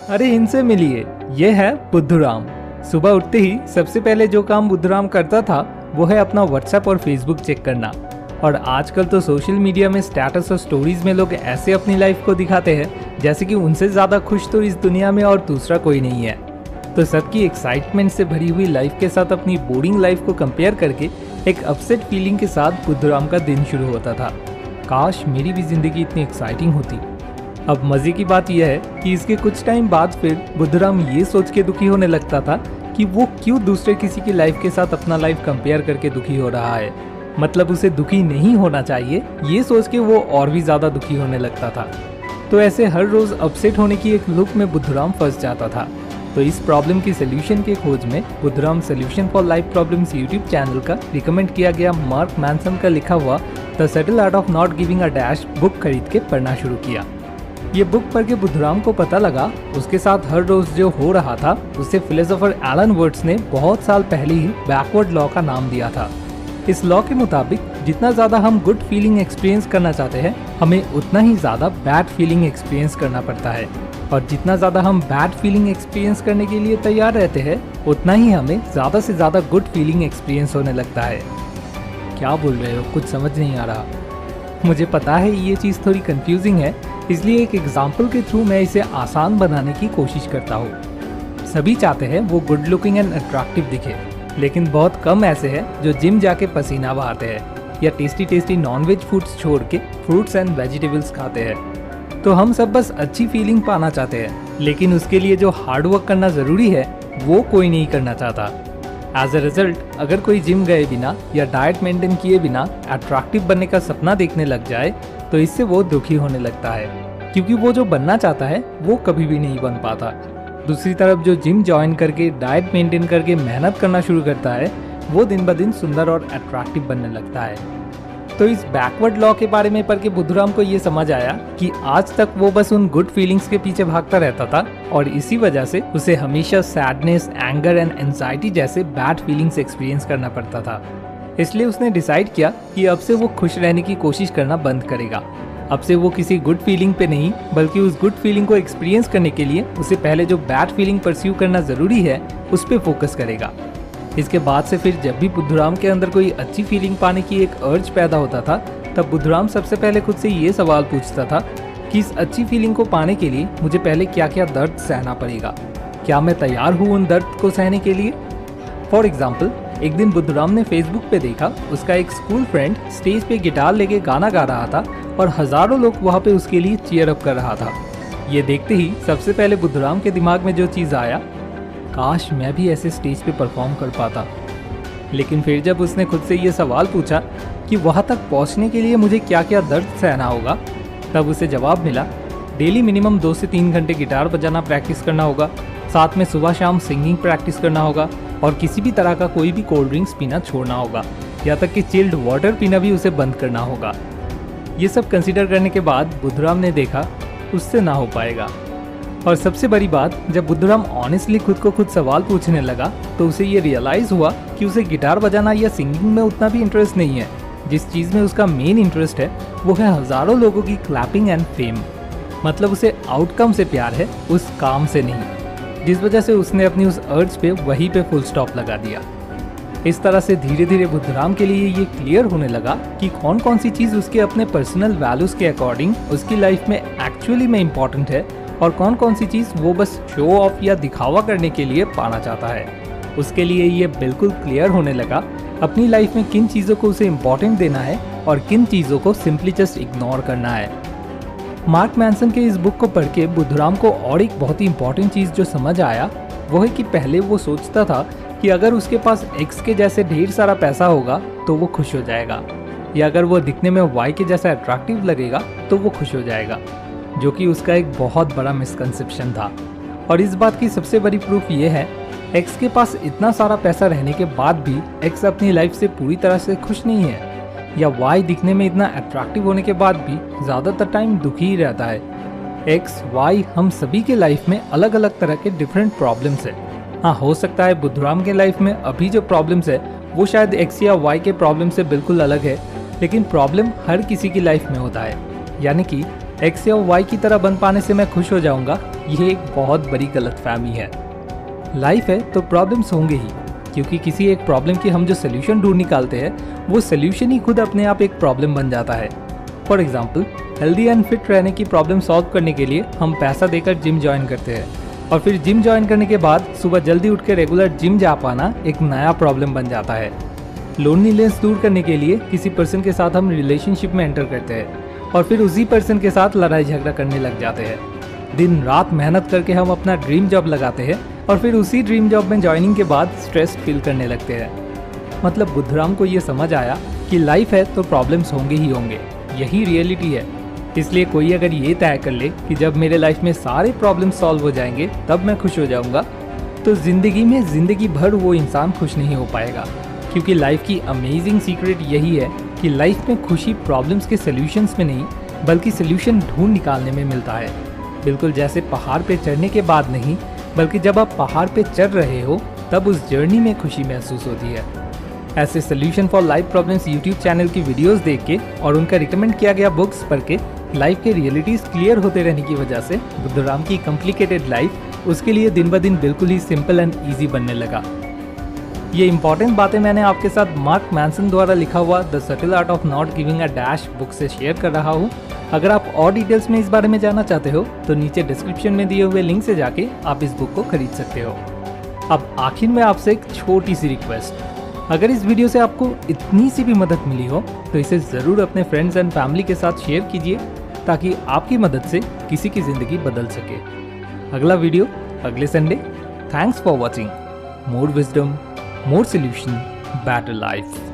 अरे इनसे मिलिए, ये है बुद्धूराम। सुबह उठते ही सबसे पहले जो काम बुद्धूराम करता था वो है अपना व्हाट्सएप और फेसबुक चेक करना। और आजकल तो सोशल मीडिया में स्टेटस और स्टोरीज में लोग ऐसे अपनी लाइफ को दिखाते हैं जैसे कि उनसे ज़्यादा खुश तो इस दुनिया में और दूसरा कोई नहीं है। तो सबकी एक्साइटमेंट से भरी हुई लाइफ के साथ अपनी बोरिंग लाइफ को कंपेयर करके एक अपसेट फीलिंग के साथ बुद्धूराम का दिन शुरू होता था। काश मेरी भी ज़िंदगी इतनी एक्साइटिंग होती। अब मज़े की बात यह है कि इसके कुछ टाइम बाद फिर बुद्धूराम ये सोच के दुखी होने लगता था कि वो क्यों दूसरे किसी की लाइफ के साथ अपना लाइफ कंपेयर करके दुखी हो रहा है। मतलब उसे दुखी नहीं होना चाहिए, ये सोच के वो और भी ज़्यादा दुखी होने लगता था। तो ऐसे हर रोज़ अपसेट होने की एक लूप में बुद्धूराम फंस जाता था। तो इस प्रॉब्लम की सोल्यूशन के खोज में Buddhuram solution for life problems YouTube channel का रिकमेंड किया गया मार्क मैनसन का लिखा हुआ the subtle art of not giving a dash book खरीद के पढ़ना शुरू किया। ये बुक पढ़ के बुद्धूराम को पता लगा उसके साथ हर रोज जो हो रहा था उसे फिलोसोफर एलन वर्ड्स ने बहुत साल पहले ही बैकवर्ड लॉ का नाम दिया था। इस लॉ के मुताबिक जितना ज़्यादा हम गुड फीलिंग एक्सपीरियंस करना चाहते हैं हमें उतना ही ज़्यादा बैड फीलिंग एक्सपीरियंस करना पड़ता है, और जितना ज़्यादा हम बैड फीलिंग एक्सपीरियंस करने के लिए तैयार रहते हैं उतना ही हमें ज़्यादा से ज़्यादा गुड फीलिंग एक्सपीरियंस होने लगता है। क्या बोल रहे हो, कुछ समझ नहीं आ रहा? मुझे पता है ये चीज़ थोड़ी कंफ्यूजिंग है, इसलिए एक एग्जाम्पल के थ्रू मैं इसे आसान बनाने की कोशिश करता हूँ। सभी चाहते हैं वो गुड लुकिंग एंड अट्रैक्टिव दिखे, लेकिन बहुत कम ऐसे हैं जो जिम जाके पसीना बहाते हैं या टेस्टी टेस्टी नॉनवेज फूड्स छोड़ के फ्रूट्स एंड वेजिटेबल्स खाते हैं। तो हम सब बस अच्छी फीलिंग पाना चाहते हैं, लेकिन उसके लिए जो हार्ड वर्क करना ज़रूरी है वो कोई नहीं करना चाहता। एज अ रिजल्ट अगर कोई जिम गए बिना या डाइट मेंटेन किए बिना अट्रैक्टिव बनने का सपना देखने लग जाए तो इससे वो दुखी होने लगता है, क्योंकि वो जो बनना चाहता है वो कभी भी नहीं बन पाता। दूसरी तरफ जो जिम ज्वाइन करके डाइट मेंटेन करके मेहनत करना शुरू करता है वो दिन ब दिन सुंदर और अट्रैक्टिव बनने लगता है। तो इस बैकवर्ड लॉ के बारे में पढ़ के बुद्धूराम को ये समझ आया कि आज तक वो बस उन गुड फीलिंग्स के पीछे भागता रहता था और इसी वजह से उसे हमेशा सैडनेस, एंगर एंड एंजाइटी जैसे बैड फीलिंग्स एक्सपीरियंस करना पड़ता था। इसलिए उसने डिसाइड किया कि अब से वो खुश रहने की कोशिश करना बंद करेगा। अब से वो किसी गुड फीलिंग पे नहीं बल्कि उस गुड फीलिंग को एक्सपीरियंस करने के लिए उसे पहले जो बैड फीलिंग परस्यू करना ज़रूरी है उस पर फोकस करेगा। इसके बाद से फिर जब भी बुद्धूराम के अंदर कोई अच्छी फीलिंग पाने की एक अर्ज पैदा होता था तब बुद्धूराम सबसे पहले खुद से ये सवाल पूछता था कि इस अच्छी फीलिंग को पाने के लिए मुझे पहले क्या क्या दर्द सहना पड़ेगा, क्या मैं तैयार हूँ उन दर्द को सहने के लिए। फॉर एग्जाम्पल, एक दिन बुद्धूराम ने फेसबुक पे देखा उसका एक स्कूल फ्रेंड स्टेज पे गिटार लेके गाना गा रहा था और हजारों लोग वहाँ पे उसके लिए चीयर अप कर रहा था। ये देखते ही सबसे पहले बुद्धूराम के दिमाग में जो चीज़ आया, काश मैं भी ऐसे स्टेज पे परफॉर्म कर पाता। लेकिन फिर जब उसने खुद से ये सवाल पूछा कि वहाँ तक पहुँचने के लिए मुझे क्या क्या दर्द सहना होगा, तब उसे जवाब मिला, डेली मिनिमम 2 से 3 घंटे गिटार बजाना प्रैक्टिस करना होगा, साथ में सुबह शाम सिंगिंग प्रैक्टिस करना होगा और किसी भी तरह का कोई भी कोल्ड ड्रिंक्स पीना छोड़ना होगा, यहाँ तक कि चिल्ड वाटर पीना भी उसे बंद करना होगा। ये सब कंसिडर करने के बाद बुद्धूराम ने देखा उससे ना हो पाएगा। और सबसे बड़ी बात, जब बुद्धूराम ऑनेस्टली खुद को खुद सवाल पूछने लगा तो उसे ये रियलाइज़ हुआ कि उसे गिटार बजाना या सिंगिंग में उतना भी इंटरेस्ट नहीं है। जिस चीज़ में उसका मेन इंटरेस्ट है वो है हज़ारों लोगों की क्लैपिंग एंड फेम। मतलब उसे आउटकम से प्यार है, उस काम से नहीं, जिस वजह से उसने अपनी उस अर्ज पे वहीं पे फुल स्टॉप लगा दिया। इस तरह से धीरे धीरे बुद्धूराम के लिए ये क्लियर होने लगा कि कौन कौन सी चीज़ उसके अपने पर्सनल वैल्यूज़ के अकॉर्डिंग उसकी लाइफ में एक्चुअली में इम्पॉर्टेंट है और कौन कौन सी चीज़ वो बस शो ऑफ या दिखावा करने के लिए पाना चाहता है। उसके लिए ये बिल्कुल क्लियर होने लगा अपनी लाइफ में किन चीज़ों को उसे इम्पॉर्टेंट देना है और किन चीज़ों को सिंपली जस्ट इग्नोर करना है। मार्क मैनसन के इस बुक को पढ़ के बुद्धूराम को और एक बहुत ही इम्पॉर्टेंट चीज़ जो समझ आया वो है कि पहले वो सोचता था कि अगर उसके पास एक्स के जैसे ढेर सारा पैसा होगा तो वो खुश हो जाएगा, या अगर वो दिखने में वाई के जैसा अट्रैक्टिव लगेगा तो वो खुश हो जाएगा, जो कि उसका एक बहुत बड़ा मिसकंसेप्शन था। और इस बात की सबसे बड़ी प्रूफ ये है, एक्स के पास इतना सारा पैसा रहने के बाद भी एक्स अपनी लाइफ से पूरी तरह से खुश नहीं है, या वाई दिखने में इतना अट्रैक्टिव होने के बाद भी ज़्यादातर टाइम दुखी ही रहता है। एक्स वाई हम सभी के लाइफ में अलग अलग तरह के डिफरेंट प्रॉब्लम्स है। हाँ, हो सकता है बुद्धूराम के लाइफ में अभी जो प्रॉब्लम्स है वो शायद एक्स या वाई के प्रॉब्लम से बिल्कुल अलग है, लेकिन प्रॉब्लम हर किसी की लाइफ में होता है। यानी कि एक्स या वाई की तरह बन पाने से मैं खुश हो जाऊंगा, ये एक बहुत बड़ी गलतफहमी है। लाइफ है तो प्रॉब्लम्स होंगे ही, क्योंकि किसी एक प्रॉब्लम की हम जो सोल्यूशन ढूंढ निकालते हैं वो सोल्यूशन ही खुद अपने आप एक प्रॉब्लम बन जाता है। For example, healthy and fit रहने की प्रॉब्लम सॉल्व करने के लिए हम पैसा देकर जिम ज्वाइन करते हैं, और फिर जिम ज्वाइन करने के बाद सुबह जल्दी उठ के रेगुलर जिम जा पाना एक नया प्रॉब्लम बन जाता है। लोनलीनेस दूर करने के लिए किसी पर्सन के साथ हम रिलेशनशिप में एंटर करते हैं और फिर उसी पर्सन के साथ लड़ाई झगड़ा करने लग जाते हैं। दिन रात मेहनत करके हम अपना ड्रीम जॉब लगाते हैं और फिर उसी ड्रीम जॉब में ज्वाइनिंग के बाद स्ट्रेस फील करने लगते हैं। मतलब बुद्धराम को ये समझ आया कि लाइफ है तो प्रॉब्लम्स होंगे ही होंगे, यही रियलिटी है। इसलिए कोई अगर ये तय कर ले कि जब मेरे लाइफ में सारे प्रॉब्लम्स सॉल्व हो जाएंगे तब मैं खुश हो जाऊंगा, तो ज़िंदगी में ज़िंदगी भर वो इंसान खुश नहीं हो पाएगा। क्योंकि लाइफ की अमेजिंग सीक्रेट यही है कि लाइफ में खुशी प्रॉब्लम्स के सॉल्यूशंस में नहीं बल्कि सॉल्यूशन ढूंढ निकालने में मिलता है। बिल्कुल जैसे पहाड़ पे चढ़ने के बाद नहीं, बल्कि जब आप पहाड़ पे चढ़ रहे हो तब उस जर्नी में खुशी महसूस होती है। ऐसे solution for life problems YouTube channel की वीडियोस देख के और उनका रिकमेंड किया गया बुक्स पढ़ के लाइफ के रियलिटीज़ क्लियर होते रहने की वजह से बुद्धराम की कॉम्प्लिकेटेड लाइफ उसके लिए दिन ब दिन बिल्कुल ही सिंपल एंड ईजी बनने लगा। ये इंपॉर्टेंट बातें मैंने आपके साथ मार्क मैनसन द्वारा लिखा हुआ the subtle art of not giving a dash book से शेयर कर रहा हूँ। अगर आप और डिटेल्स में इस बारे में जानना चाहते हो तो नीचे डिस्क्रिप्शन में दिए हुए लिंक से जाके आप इस बुक को खरीद सकते हो। अब आखिर में आपसे एक छोटी सी रिक्वेस्ट, अगर इस वीडियो से आपको इतनी सी भी मदद मिली हो तो इसे ज़रूर अपने फ्रेंड्स एंड फैमिली के साथ शेयर कीजिए, ताकि आपकी मदद से किसी की ज़िंदगी बदल सके। अगला वीडियो अगले Sunday. Thanks for watching. More wisdom, more solution, better life.